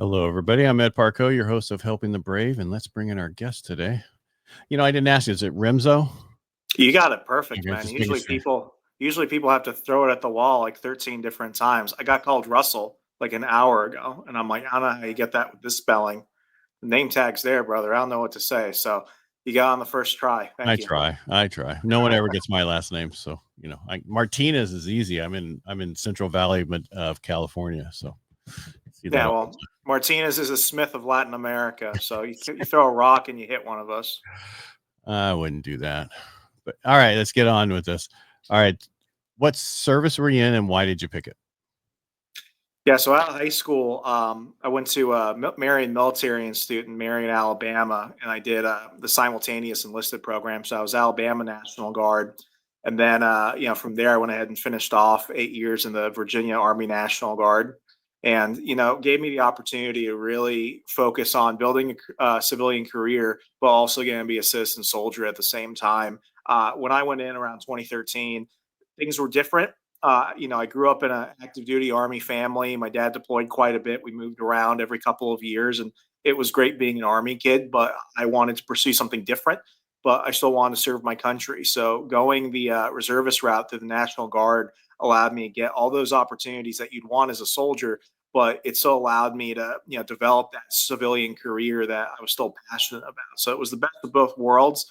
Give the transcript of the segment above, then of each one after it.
Hello, everybody. I'm Ed Parcaut, your host of Helping the Brave, and let's bring in our guest today. I didn't ask you, is it Remso? You got it perfect, Okay, man. just making sure. Usually people have to throw it at the wall like 13 different times. I got called Russell like an hour ago, and I'm like, I don't know how you get that with this spelling. The name tag's there, brother. I don't know what to say. So you got on the first try. I Thank you. try. No one ever gets my last name, so Martinez is easy. I'm in Central Valley of California, so see that Yeah, all. well, Martinez is a Smith of Latin America. So you throw a rock and you hit one of us. I wouldn't do that. But all right, let's get on with this. All right, what service were you in, and why did you pick it? Yeah, so out of high school, I went to Marion Military Institute in Marion, Alabama, and I did the simultaneous enlisted program. So I was Alabama National Guard, and then from there I went ahead and finished off 8 years in the Virginia Army National Guard, and gave me the opportunity to really focus on building a civilian career, but also going to be a citizen soldier at the same time. When I went in around 2013, things were different. I grew up in an active duty Army family. My dad deployed quite a bit. We moved around every couple of years, and it was great being an Army kid, but I wanted to pursue something different, but I still wanted to serve my country. So going the reservist route through the National Guard allowed me to get all those opportunities that you'd want as a soldier, but it still allowed me to, develop that civilian career that I was still passionate about. So it was the best of both worlds.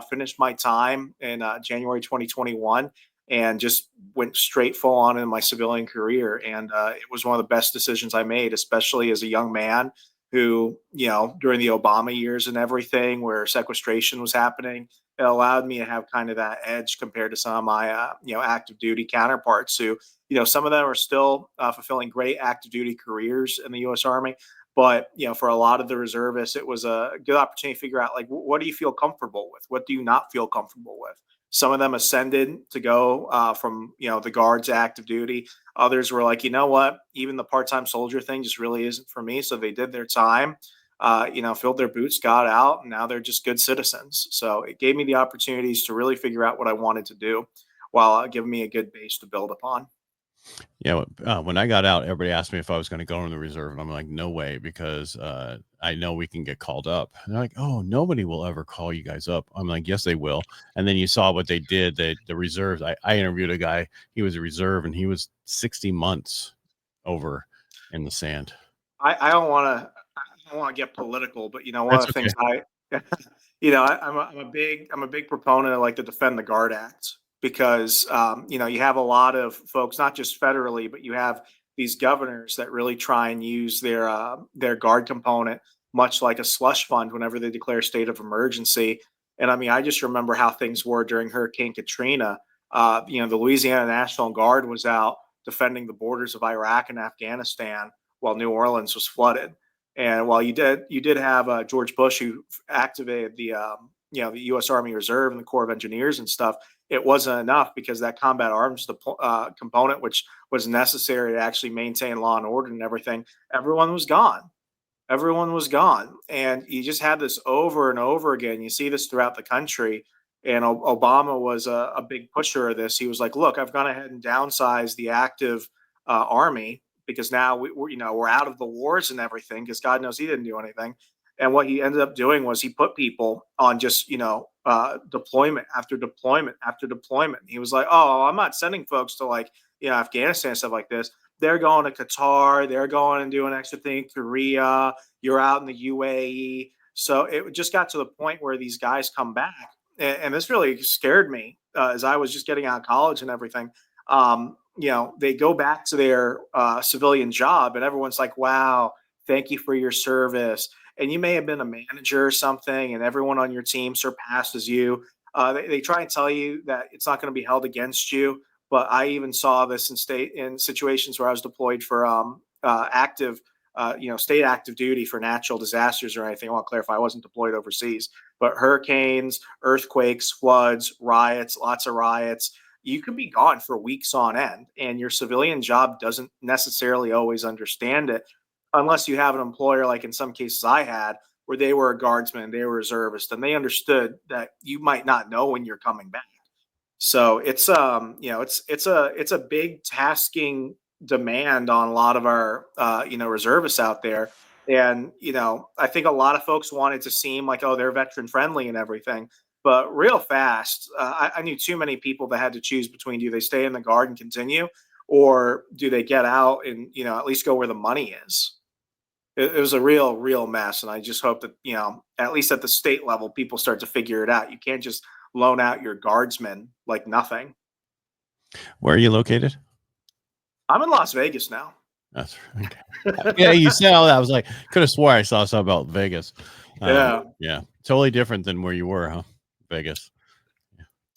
Finished my time in January 2021 and just went straight full on in my civilian career. And it was one of the best decisions I made, especially as a young man who, during the Obama years and everything where sequestration was happening, it allowed me to have kind of that edge compared to some of my, active duty counterparts who, some of them are still fulfilling great active duty careers in the U.S. Army. But, for a lot of the reservists, it was a good opportunity to figure out, like, what do you feel comfortable with? What do you not feel comfortable with? Some of them ascended to go from the guards to active duty. Others were like, you know what, even the part-time soldier thing just really isn't for me. So they did their time, filled their boots, got out, and now they're just good citizens. So it gave me the opportunities to really figure out what I wanted to do, while giving me a good base to build upon. When I got out, everybody asked me if I was going to go in the reserve, and I'm like, no way, because I know we can get called up. And they're like, oh, nobody will ever call you guys up. I'm like, yes, they will. And then you saw what they did. The reserves. I interviewed a guy. He was a reserve, and he was 60 months over in the sand. I don't want to. I don't want to get political, but one That's of the okay. things I'm a big proponent of like the Defend the Guard Act because you have a lot of folks, not just federally, but you have these governors that really try and use their guard component much like a slush fund whenever they declare a state of emergency. And I mean, I just remember how things were during Hurricane Katrina. The Louisiana National Guard was out defending the borders of Iraq and Afghanistan while New Orleans was flooded. And while you did have George Bush who activated the U.S. Army Reserve and the Corps of Engineers and stuff, it wasn't enough because that combat arms component, which was necessary to actually maintain law and order and everything, everyone was gone. Everyone was gone, and you just had this over and over again. You see this throughout the country, and Obama was a big pusher of this. He was like, "Look, I've gone ahead and downsized the active army because now we're out of the wars and everything. Because God knows he didn't do anything." And what he ended up doing was he put people on just deployment after deployment after deployment. He was like, "Oh, I'm not sending folks to like Afghanistan and stuff like this. They're going to Qatar. They're going and doing extra thing in Korea. You're out in the UAE." So it just got to the point where these guys come back, and this really scared me as I was just getting out of college and everything. They go back to their civilian job, and everyone's like, "Wow, thank you for your service." And you may have been a manager or something, and everyone on your team surpasses you. They try and tell you that it's not going to be held against you, but I even saw this in situations where I was deployed for state active duty for natural disasters or anything. I want to clarify, I wasn't deployed overseas, but hurricanes, earthquakes, floods, riots, lots of riots. You could be gone for weeks on end, and your civilian job doesn't necessarily always understand it, unless you have an employer like in some cases I had, where they were a guardsman, they were reservist, and they understood that you might not know when you're coming back. So it's a big tasking demand on a lot of our reservists out there. And, I think a lot of folks wanted to seem like, oh, they're veteran friendly and everything. But real fast, I knew too many people that had to choose between, do they stay in the Guard and continue, or do they get out and, at least go where the money is? It was a real mess. And I just hope that, at least at the state level, people start to figure it out. You can't just loan out your guardsmen like nothing. Where are you located? I'm in Las Vegas now. That's okay. Yeah, you said all that. I was like, could have swore I saw something about Vegas. Yeah. Totally different than where you were, huh? Vegas.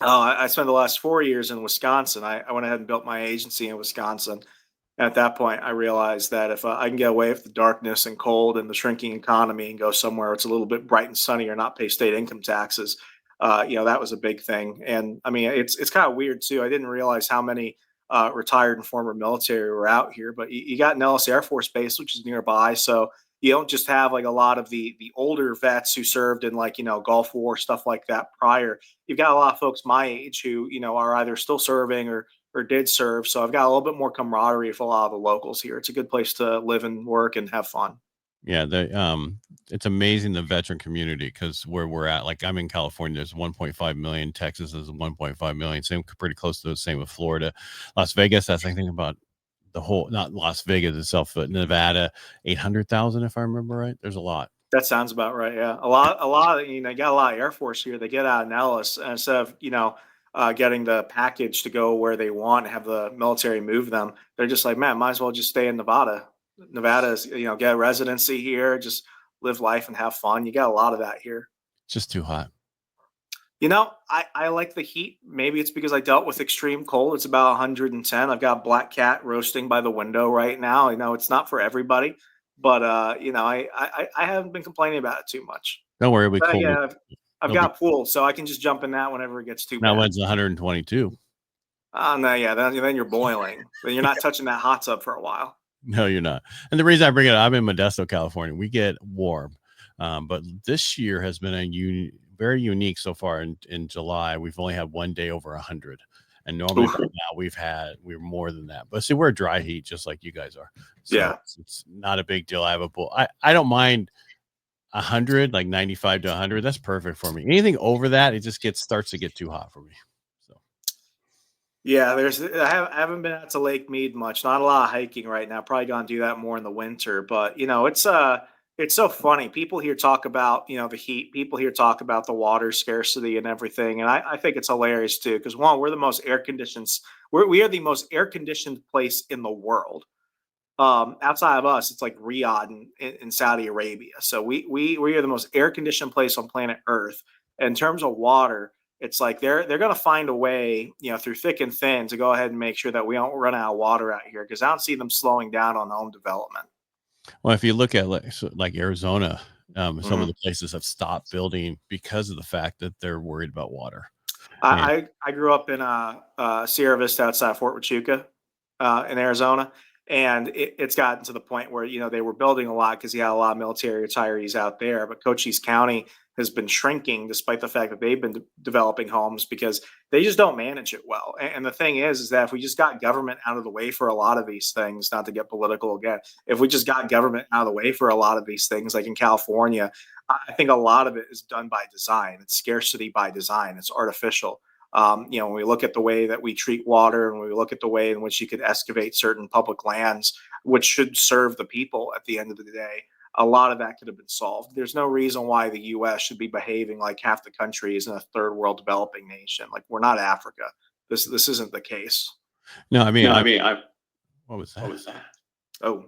Oh, I spent the last 4 years in Wisconsin. I went ahead and built my agency in Wisconsin. At that point, I realized that if I can get away with the darkness and cold and the shrinking economy and go somewhere it's a little bit bright and sunny or not pay state income taxes, that was a big thing. And I mean, it's kind of weird too. I didn't realize how many retired and former military were out here, but you got Nellis Air Force Base, which is nearby. So you don't just have like a lot of the older vets who served in like, Gulf War, stuff like that prior. You've got a lot of folks my age who, are either still serving or did serve. So I've got a little bit more camaraderie with a lot of the locals here. It's a good place to live and work and have fun. Yeah, it's amazing, the veteran community, because where we're at, like I'm in California, there's 1.5 million. Texas is 1.5 million. Same, pretty close to the same with Florida. Las Vegas, that's thinking about the whole, not Las Vegas itself, but Nevada, 800,000, if I remember right. There's a lot. That sounds about right. Yeah, a lot. You got a lot of Air Force here. They get out of Nellis, and instead of getting the package to go where they want, and have the military move them. They're just like, man, might as well just stay in Nevada. Nevada is, get a residency here, just live life and have fun. You got a lot of that here. It's just too hot. I like the heat. Maybe it's because I dealt with extreme cold. It's about 110. I've got black cat roasting by the window right now. It's not for everybody, but I haven't been complaining about it too much. Don't worry, it'll be But cold. yeah, I've got pool, so I can just jump in that whenever it gets too Now bad. it's 122. Oh no, yeah, then you're boiling. Then you're not touching that hot tub for a while. No, you're not. And the reason I bring it up, I'm in Modesto, California. We get warm, but this year has been very unique so far. In July, we've only had one day over 100, and normally by now we're more than that. But see, we're dry heat, just like you guys are. So Yeah, it's not a big deal. I have a pool. I don't mind 100, like 95 to 100. That's perfect for me. Anything over that, it just starts to get too hot for me. So yeah. I haven't been out to Lake Mead much. Not a lot of hiking right now. Probably gonna do that more in the winter. But it's so funny. People here talk about the heat. People here talk about the water scarcity and everything, and I think it's hilarious too. Because one, we're the most air conditioned. We are the most air conditioned place in the world. Outside of us, it's like Riyadh in Saudi Arabia. So we are the most air conditioned place on planet Earth. In terms of water, it's like they're going to find a way, through thick and thin, to go ahead and make sure that we don't run out of water out here. Because I don't see them slowing down on home development. well, if you look at like Arizona, some of Mhm. the places have stopped building because of the fact that they're worried about water. And I grew up in Sierra Vista outside Fort Huachuca, in Arizona, and it's gotten to the point where they were building a lot because you had a lot of military retirees out there. But Cochise County has been shrinking despite the fact that they've been developing homes because they just don't manage it well. And the thing is that if we just got government out of the way for a lot of these things, not to get political again, if we just got government out of the way for a lot of these things, like in California, I think a lot of it is done by design. It's scarcity by design. It's artificial. When we look at the way that we treat water, and when we look at the way in which you could excavate certain public lands, which should serve the people at the end of the day, a lot of that could have been solved. There's no reason why the U.S. should be behaving like half the country is in a third world developing nation. Like, we're not Africa. This isn't the case. no, I mean, No, I mean, what was that? what was that? Oh,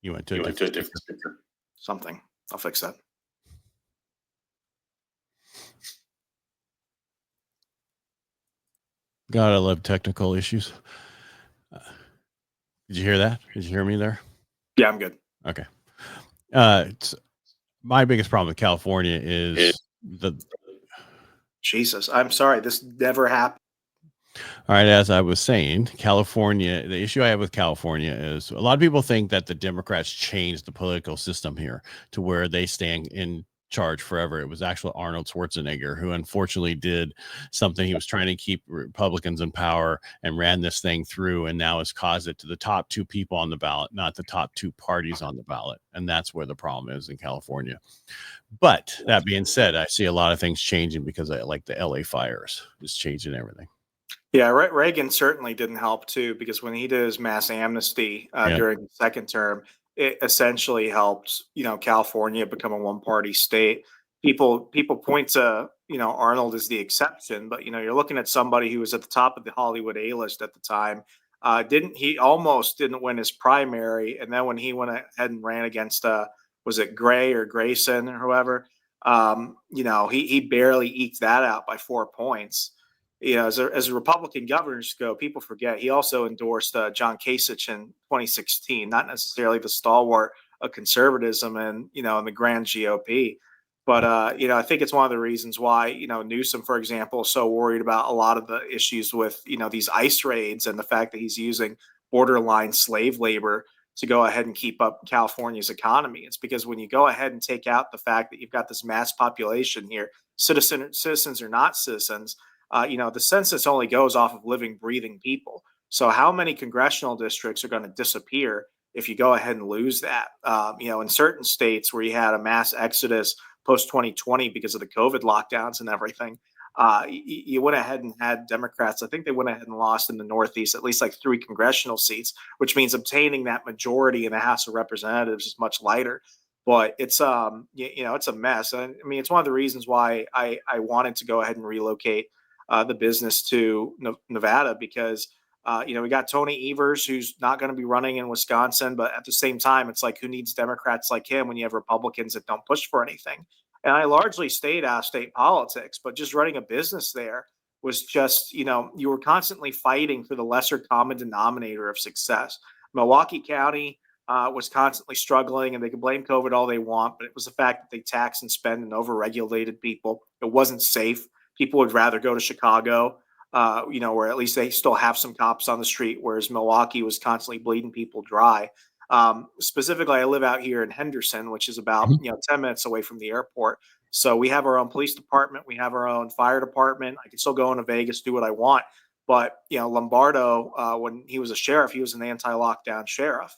You went to a you went to a different different speaker. Something. I'll fix that. God, I love technical issues. Did you hear that? Did you hear me there? Yeah, I'm good. Okay. My biggest problem with California is the. Jesus, I'm sorry. This never happened. All right, as I was saying, California, the issue I have with California is a lot of people think that the Democrats changed the political system here to where they stand in charge forever. It was actually Arnold Schwarzenegger who unfortunately did something. He was trying to keep Republicans in power and ran this thing through, and now has caused it to the top two people on the ballot, not the top two parties on the ballot. And that's where the problem is in California. But that being said, I see a lot of things changing because I like the LA fires is changing everything. Yeah, Reagan certainly didn't help too, because when he did his mass amnesty Yeah. during the second term, it essentially helped, California become a one-party state. People point to, Arnold as the exception, but you're looking at somebody who was at the top of the Hollywood A list at the time. Didn't he almost didn't win his primary, and then when he went ahead and ran against was it Gray or Grayson or whoever, he barely eked that out by 4 points. As a Republican governors go, people forget he also endorsed John Kasich in 2016, not necessarily the stalwart of conservatism and in the grand GOP. But I think it's one of the reasons why Newsom, for example, is so worried about a lot of the issues with these ICE raids and the fact that he's using borderline slave labor to go ahead and keep up California's economy. It's because when you go ahead and take out the fact that you've got this mass population here, citizens or not citizens, the census only goes off of living, breathing people. So how many congressional districts are going to disappear if you go ahead and lose that? In certain states where you had a mass exodus post 2020 because of the COVID lockdowns and everything, you went ahead and had Democrats. I think they went ahead and lost in the Northeast at least like 3 congressional seats, which means obtaining that majority in the House of Representatives is much lighter. But it's it's a mess. I mean, it's one of the reasons why I wanted to go ahead and relocate the business to Nevada, because we got Tony Evers, who's not going to be running in Wisconsin, but at the same time, it's like, who needs Democrats like him when you have Republicans that don't push for anything? And I largely stayed out of state politics, but just running a business there was just, you were constantly fighting for the lesser common denominator of success. Milwaukee County was constantly struggling, and they can blame COVID all they want, but it was the fact that they tax and spend and overregulated people. It wasn't safe. People would rather go to Chicago, where at least they still have some cops on the street, whereas Milwaukee was constantly bleeding people dry. Specifically, I live out here in Henderson, which is about 10 minutes away from the airport. So we have our own police department, we have our own fire department. I can still go into Vegas, do what I want. But Lombardo, when he was a sheriff, he was an anti-lockdown sheriff.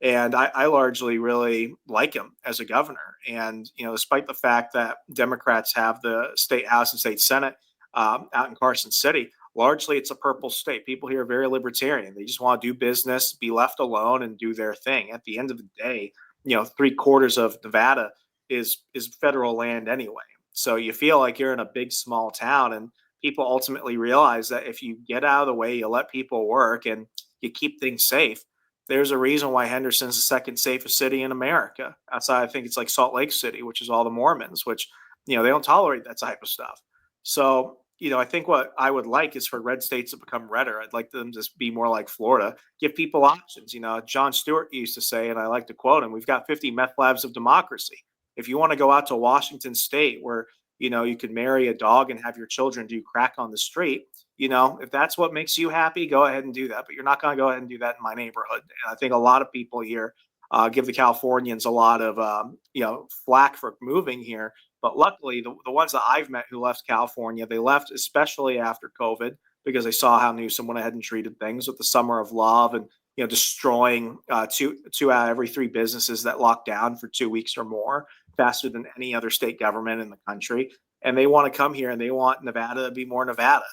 And I largely really like him as a governor. And, despite the fact that Democrats have the state House and state Senate out in Carson City, largely it's a purple state. People here are very libertarian. They just want to do business, be left alone, and do their thing. At the end of the day, 3/4 of Nevada is federal land anyway. So you feel like you're in a big, small town, and people ultimately realize that if you get out of the way, you let people work, and you keep things safe, there's a reason why Henderson's the second safest city in America. Outside, I think it's like Salt Lake City, which is all the Mormons, which, they don't tolerate that type of stuff. So, I think what I would like is for red states to become redder. I'd like them to be more like Florida, give people options. John Stewart used to say, and I like to quote him, we've got 50 meth labs of democracy. If you want to go out to Washington State where, you could marry a dog and have your children do crack on the street, if that's what makes you happy, go ahead and do that. But you're not going to go ahead and do that in my neighborhood. And I think a lot of people here give the Californians a lot of, flack for moving here. But luckily, the ones that I've met who left California, they left especially after COVID, because they saw how Newsom went ahead and treated things with the summer of love and, destroying two out of every 3 businesses that locked down for 2 weeks or more, faster than any other state government in the country. And they want to come here and they want Nevada to be more Nevada.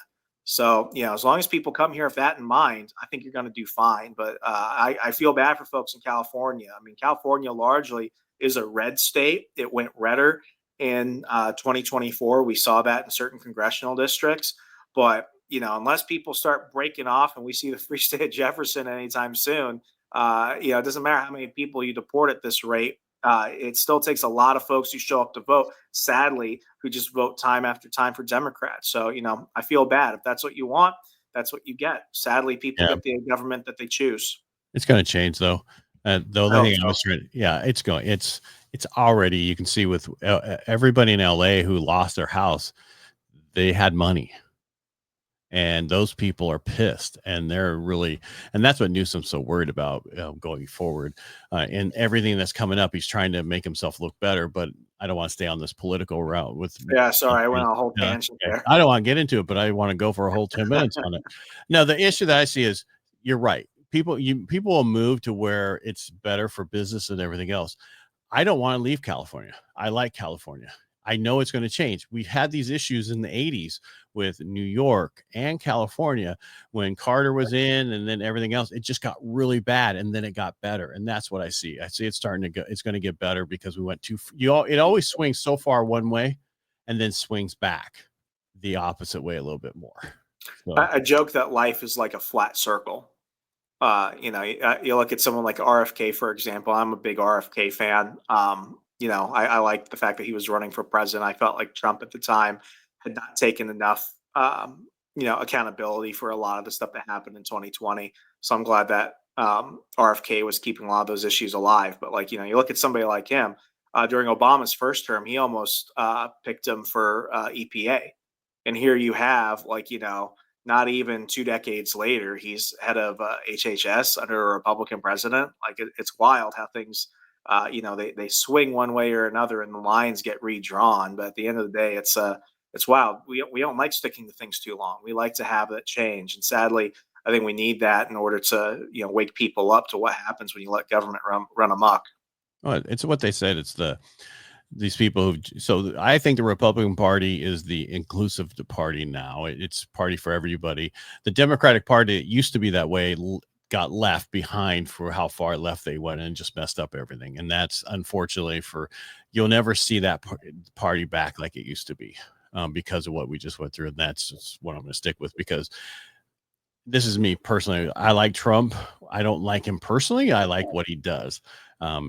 So, as long as people come here with that in mind, I think you're going to do fine. But I feel bad for folks in California. I mean, California largely is a red state. It went redder in 2024. We saw that in certain congressional districts. But, unless people start breaking off and we see the free state of Jefferson anytime soon, it doesn't matter how many people you deport at this rate. It still takes a lot of folks who show up to vote, sadly, who just vote time after time for Democrats. So, I feel bad. If that's what you want, that's what you get. Sadly, people Yeah. get the government that they choose. It's going to change though. The I only hope thing I so. was trying, yeah, it's already, you can see with everybody in LA who lost their house, they had money. And those people are pissed, and they're really, and that's what Newsom's so worried about going forward. And everything that's coming up, he's trying to make himself look better. But I don't want to stay on this political route with Yeah, sorry, I went on a whole yeah, tangent okay. there. I don't want to get into it, but I want to go for a whole 10 minutes on it. No, the issue that I see is you're right. People will move to where it's better for business and everything else. I don't want to leave California. I like California. I know it's going to change. We had these issues in the 80s with New York and California when Carter was in, and then everything else. It just got really bad, and then it got better. And that's what I see. I see it's starting to go. It's going to get better because we went too. It always swings so far one way, and then swings back the opposite way a little bit more. So I joke that life is like a flat circle. You look at someone like RFK, for example. I'm a big RFK fan. I liked the fact that he was running for president. I felt like Trump at the time had not taken enough, accountability for a lot of the stuff that happened in 2020. So I'm glad that RFK was keeping a lot of those issues alive. But you look at somebody like him during Obama's first term, he almost picked him for EPA, and here you have not even 2 decades later, he's head of HHS under a Republican president. It's wild how things, they swing one way or another, and the lines get redrawn. But at the end of the day, it's wild. We don't like sticking to things too long. We like to have that change, and sadly, I think we need that in order to wake people up to what happens when you let government run amok. it's what they said. It's these people who, so I think the Republican Party is the inclusive party now. It's party for everybody. The Democratic Party, it used to be that way, got left behind for how far left they went and just messed up everything. And that's unfortunately you'll never see that party back like it used to be, because of what we just went through. And that's just what I'm going to stick with, because this is me personally. I like Trump. I don't like him personally. I like what he does.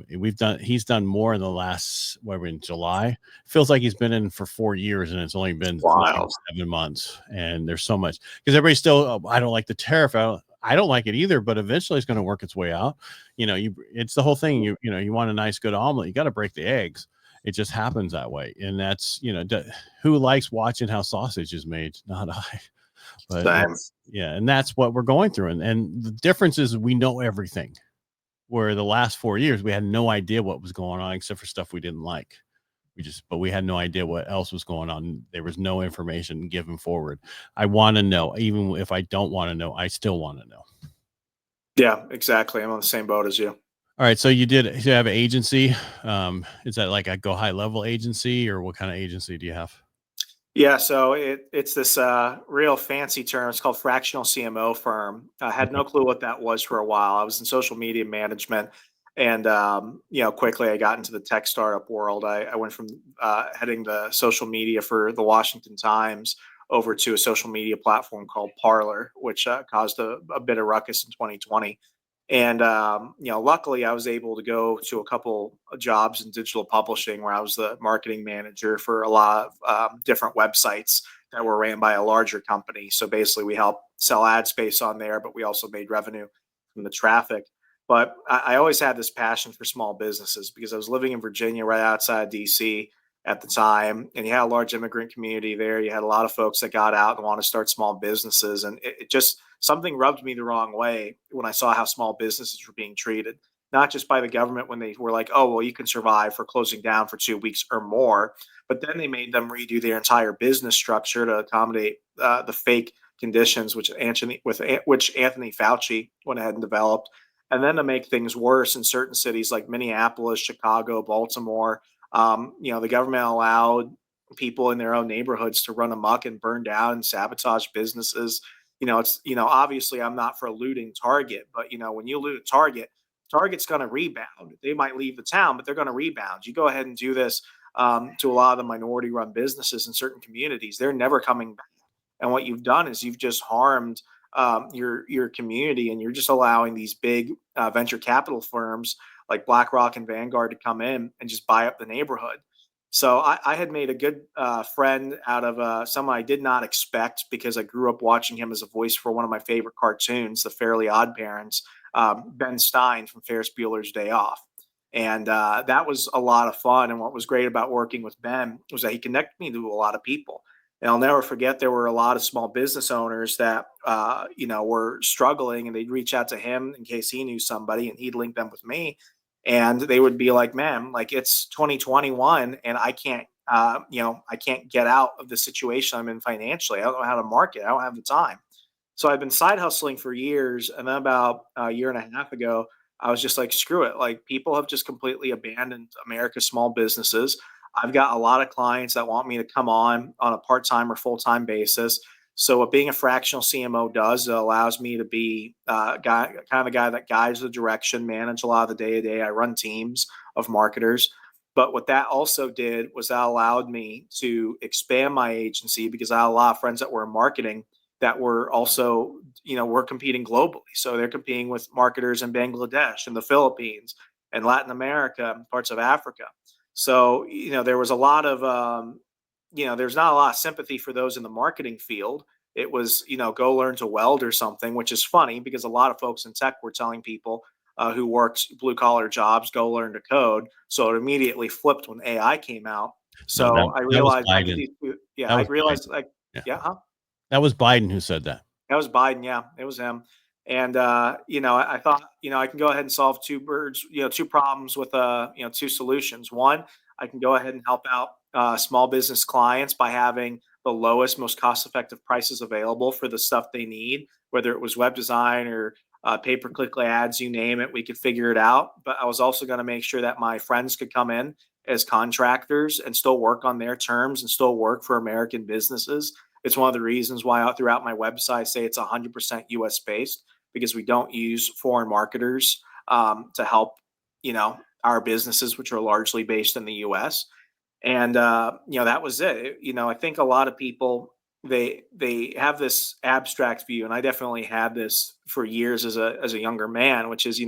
He's done more in the last, what, we're in July. Feels like he's been in for 4 years, and it's only been like Wild. 7 months. And there's so much, because everybody's still, oh, I don't like the tariff. I don't like it either, but eventually it's going to work its way out. It's the whole thing. You want a nice, good omelet. You got to break the eggs. It just happens that way. And that's, who likes watching how sausage is made? Not I. But Same. yeah, and that's what we're going through. And the difference is we know everything. Where the last 4 years we had no idea what was going on except for stuff we didn't like. But we had no idea what else was going on. There was no information given forward. I want to know, even if I don't want to know, I still want to know. Yeah, exactly. I'm on the same boat as you. All right, so you have an agency. Is that like a go high level agency, or what kind of agency do you have? Yeah, so it's this real fancy term. It's called fractional CMO firm. I had Okay. no clue what that was for a while. I was in social media management, and quickly I got into the tech startup world. I went from heading the social media for the Washington Times over to a social media platform called Parler, which caused a bit of ruckus in 2020. And luckily, I was able to go to a couple of jobs in digital publishing where I was the marketing manager for a lot of different websites that were ran by a larger company. So basically, we helped sell ad space on there, but we also made revenue from the traffic. But I always had this passion for small businesses because I was living in Virginia, right outside DC at the time, and you had a large immigrant community there. You had a lot of folks that got out and want to start small businesses, and it just something rubbed me the wrong way when I saw how small businesses were being treated, not just by the government when they were like, oh, well, you can survive for closing down for 2 weeks or more, but then they made them redo their entire business structure to accommodate the fake conditions which Anthony Fauci went ahead and developed, and then to make things worse in certain cities like Minneapolis, Chicago, Baltimore. The government allowed people in their own neighborhoods to run amok and burn down and sabotage businesses. It's obviously I'm not for looting Target, but when you loot Target, Target's going to rebound. They might leave the town, but they're going to rebound. You go ahead and do this to a lot of the minority run businesses in certain communities. They're never coming back. And what you've done is you've just harmed your community, and you're just allowing these big venture capital firms like BlackRock and Vanguard to come in and just buy up the neighborhood. So I had made a good friend out of someone I did not expect because I grew up watching him as a voice for one of my favorite cartoons, The Fairly Odd Parents, Ben Stein from Ferris Bueller's Day Off. And that was a lot of fun. And what was great about working with Ben was that he connected me to a lot of people. And I'll never forget there were a lot of small business owners that were struggling, and they'd reach out to him in case he knew somebody, and he'd link them with me. And they would be like, man, like it's 2021 and I can't, I can't get out of the situation I'm in financially. I don't know how to market. I don't have the time. So I've been side hustling for years. And then about a year and a half ago, I was just like, screw it. Like people have just completely abandoned America's small businesses. I've got a lot of clients that want me to come on a part time or full time basis. So what being a fractional CMO does, it allows me to be kind of a guy that guides the direction, manage a lot of the day to day. I run teams of marketers. But what that also did was that allowed me to expand my agency because I had a lot of friends that were in marketing that were also, we're competing globally. So they're competing with marketers in Bangladesh and the Philippines and Latin America and parts of Africa. So, there was a lot of, there's not a lot of sympathy for those in the marketing field. It was, go learn to weld or something, which is funny because a lot of folks in tech were telling people who worked blue collar jobs, go learn to code. So it immediately flipped when AI came out. No, So I that was realized I could Biden. do, yeah, That I was Biden. realized like, Yeah. yeah, huh? That was Biden who said that. That was Biden. Yeah, it was him. And I thought, I can go ahead and solve two birds, two problems with two solutions. One, I can go ahead and help out small business clients by having the lowest, most cost-effective prices available for the stuff they need, whether it was web design or pay-per-click ads, you name it, we could figure it out. But I was also going to make sure that my friends could come in as contractors and still work on their terms and still work for American businesses. It's one of the reasons why throughout my website I say it's 100% US based because we don't use foreign marketers to help, our businesses, which are largely based in the US. And that was it. I think a lot of people they have this abstract view, and I definitely had this for years as a younger man, which is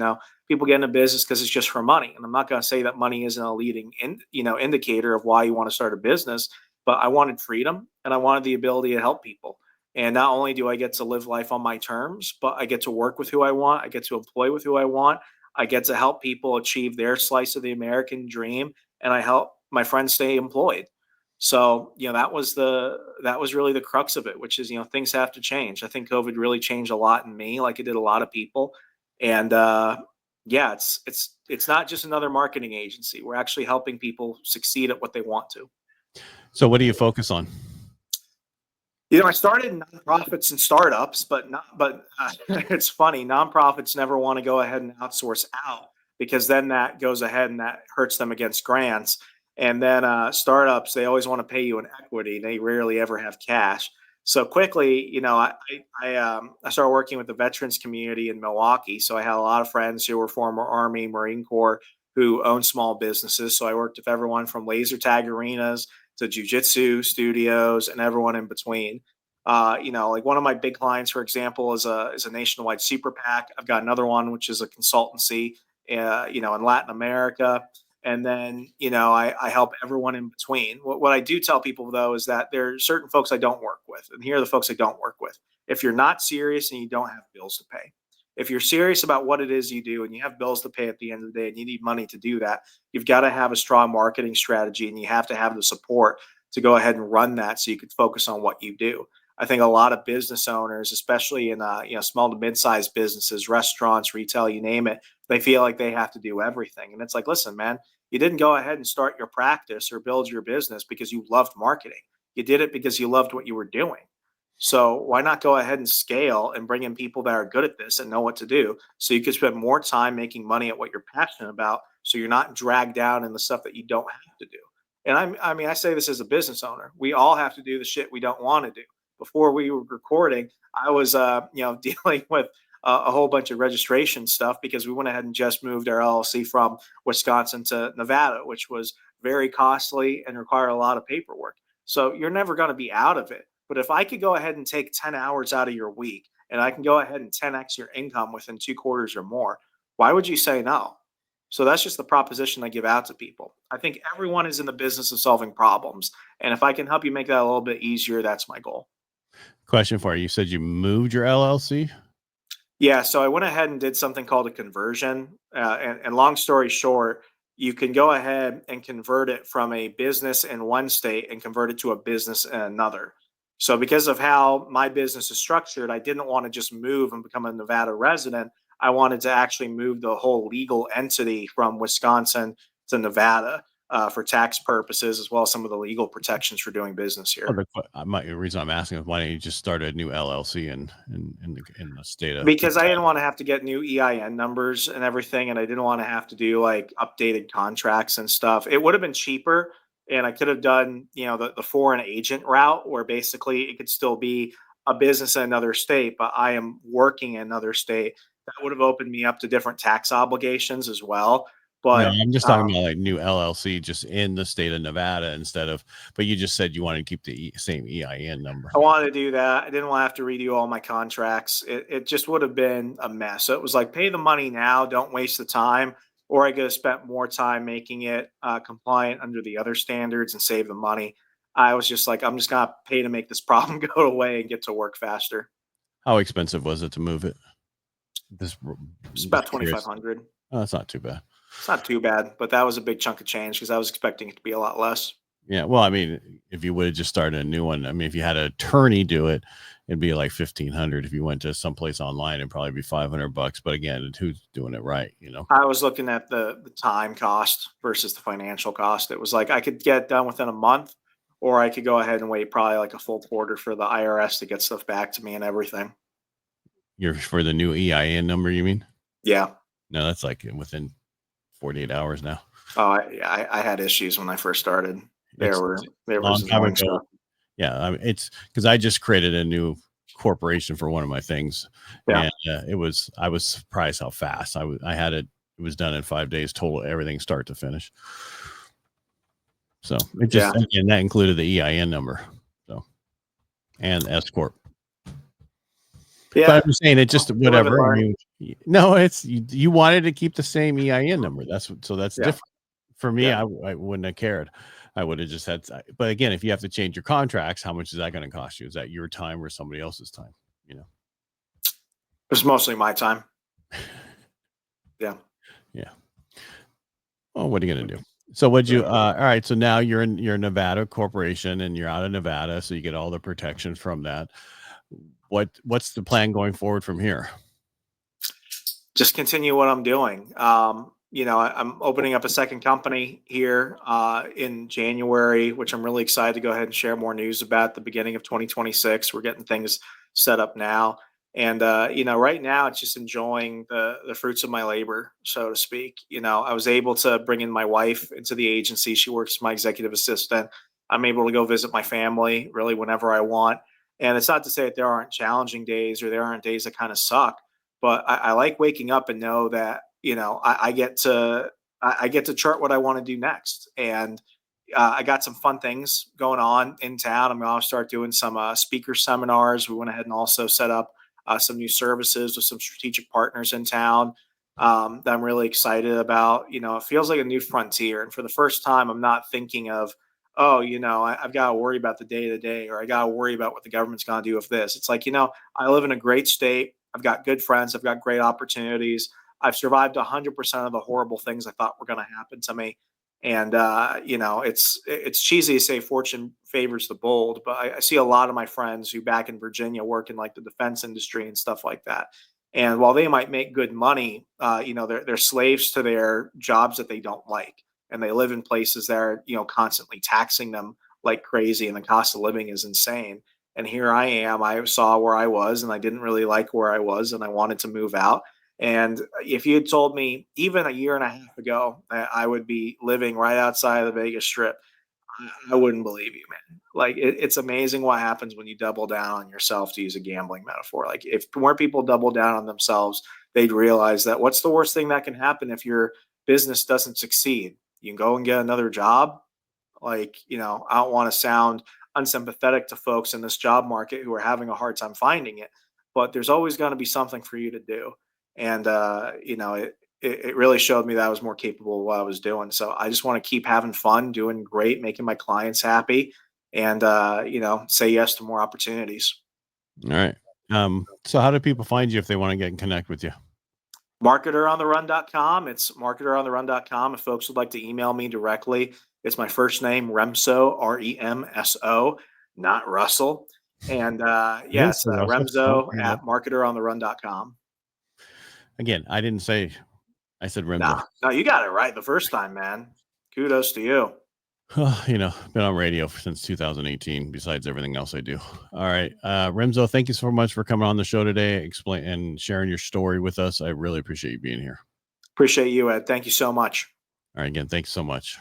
people get into business because it's just for money. And I'm not going to say that money isn't a leading indicator of why you want to start a business, but I wanted freedom and I wanted the ability to help people. And not only do I get to live life on my terms, but I get to work with who I want. I get to employ with who I want. I get to help people achieve their slice of the American dream, and I help my friends stay employed. So, that was really the crux of it, which is, things have to change. I think COVID really changed a lot in me, like it did a lot of people. And yeah, it's not just another marketing agency. We're actually helping people succeed at what they want to. So what do you focus on? I started in nonprofits and startups, but it's funny. Nonprofits never want to go ahead and outsource out because then that goes ahead and that hurts them against grants. And then startups, they always want to pay you in equity. They rarely ever have cash. So quickly, I started working with the veterans community in Milwaukee. So I had a lot of friends who were former Army, Marine Corps who own small businesses. So I worked with everyone from laser tag arenas to jujitsu studios and everyone in between. Like one of my big clients, for example, is a nationwide super PAC. I've got another one which is a consultancy, in Latin America, and then I help everyone in between. What I do tell people though is that there are certain folks I don't work with, and here are the folks I don't work with. If you're not serious and you don't have bills to pay, if you're serious about what it is you do and you have bills to pay at the end of the day and you need money to do that, you've got to have a strong marketing strategy and you have to have the support to go ahead and run that so you can focus on what you do. I think a lot of business owners, especially in small to mid-sized businesses, restaurants, retail, you name it, they feel like they have to do everything. And it's like, listen, man, you didn't go ahead and start your practice or build your business because you loved marketing. You did it because you loved what you were doing. So why not go ahead and scale and bring in people that are good at this and know what to do so you can spend more time making money at what you're passionate about so you're not dragged down in the stuff that you don't have to do. And I say this as a business owner. We all have to do the shit we don't want to do. Before we were recording, I was dealing with a whole bunch of registration stuff because we went ahead and just moved our LLC from Wisconsin to Nevada, which was very costly and required a lot of paperwork. So you're never going to be out of it. But if I could go ahead and take 10 hours out of your week and I can go ahead and 10x your income within 2 quarters or more, why would you say no? So that's just the proposition I give out to people. I think everyone is in the business of solving problems. And if I can help you make that a little bit easier, that's my goal. Question for you. You said you moved your LLC? Yeah, so I went ahead and did something called a conversion. And long story short, you can go ahead and convert it from a business in one state and convert it to a business in another. So because of how my business is structured, I didn't want to just move and become a Nevada resident. I wanted to actually move the whole legal entity from Wisconsin to Nevada for tax purposes, as well as some of the legal protections for doing business Oh, here. the reason I'm asking is why don't you just start a new LLC in the state of Because I didn't want to have to get new EIN numbers and everything, and I didn't want to have to do like updated contracts and stuff. It would have been cheaper, and I could have done, the foreign agent route where basically it could still be a business in another state, but I am working in another state. That would have opened me up to different tax obligations as well. No, But I'm just talking about like new LLC just in the state of Nevada instead of, but you just said you want to keep the same EIN number. I wanted to do that. I didn't want to have to redo all my contracts. It just would have been a mess. So it was like, pay the money now, don't waste the time, or I could have spent more time making it compliant under the other standards and save the money. I was just like, I'm just gonna pay to make this problem go away and get to work faster. How expensive was it to move it? It's Just about curious. 2,500. Oh, that's not too bad. It's not too bad, but that was a big chunk of change because I was expecting it to be a lot less. Yeah. Well, I mean, if you would have just started a new one, I mean, if you had an attorney do it, it'd be like 1,500. If you went to someplace online, it'd probably be $500. But again, who's doing it right? I was looking at the time cost versus the financial cost. It was like I could get it done within a month, or I could go ahead and wait probably like a full quarter for the IRS to get stuff back to me and everything. You're for the new EIN number, you mean? Yeah. No, that's like within 48 hours now. Oh, I had issues when I first started. It's There a long was time annoying ago. stuff. Yeah, I mean, it's because I just created a new corporation for one of my things, Yeah. and I was surprised how fast I had it. It was done in 5 days total, everything start to finish. So it just and that included the EIN number, so and S corp. Yeah. But I'm saying it just whatever. I Learn. mean, no, it's you wanted to keep the same EIN number. That's Yeah. different. For me, Yeah. I wouldn't have cared. I would have just had. But again, if you have to change your contracts, how much is that going to cost you? Is that your time or somebody else's time? It was mostly my time. Yeah. Yeah. Well, what are you going to do? So all right. So now you're in Nevada corporation and you're out of Nevada. So you get all the protection from that. What's the plan going forward from here? Just continue what I'm doing. I'm opening up a second company here in January, which I'm really excited to go ahead and share more news about at the beginning of 2026. We're getting things set up now. And, right now it's just enjoying the fruits of my labor, so to speak. I was able to bring in my wife into the agency. She works as my executive assistant. I'm able to go visit my family really whenever I want. And it's not to say that there aren't challenging days or there aren't days that kind of suck, but I like waking up and know that I get to chart what I want to do next. And I got some fun things going on in town. I'm going to start doing some speaker seminars. We went ahead and also set up some new services with some strategic partners in town that I'm really excited about. It feels like a new frontier, and for the first time, I'm not thinking of, oh, I've got to worry about the day to day, or I got to worry about what the government's going to do with this. It's like, I live in a great state. I've got good friends. I've got great opportunities. I've survived 100% of the horrible things I thought were going to happen to me. And it's cheesy to say fortune favors the bold, but I see a lot of my friends who back in Virginia work in like the defense industry and stuff like that. And while they might make good money, they're slaves to their jobs that they don't like, and they live in places that are constantly taxing them like crazy, and the cost of living is insane. And here I am. I saw where I was, and I didn't really like where I was, and I wanted to move out. And if you had told me even a year and a half ago that I would be living right outside of the Vegas Strip, I wouldn't believe you, man. Like it's amazing what happens when you double down on yourself, to use a gambling metaphor. Like if more people double down on themselves, they'd realize that what's the worst thing that can happen if your business doesn't succeed? You can go and get another job. Like, I don't want to sound unsympathetic to folks in this job market who are having a hard time finding it, but there's always going to be something for you to do. And, it really showed me that I was more capable of what I was doing. So I just want to keep having fun, doing great, making my clients happy, and, say yes to more opportunities. All right. So how do people find you if they want to get in connect with you? Marketerontherun.com. It's marketerontherun.com. If folks would like to email me directly, it's my first name, Remso, Remso, not Russell. And I didn't yes, say Russell. Don't Remso bring it up. at marketerontherun.com. Again, I didn't say, I said No, Remso. no, you got it right the first time, man. Kudos to you. You know, been on radio since 2018, besides everything else I do. All right. Remso, thank you so much for coming on the show today, explain and sharing your story with us. I really appreciate you being here. Appreciate you, Ed. Thank you so much. All right. Again, thanks so much.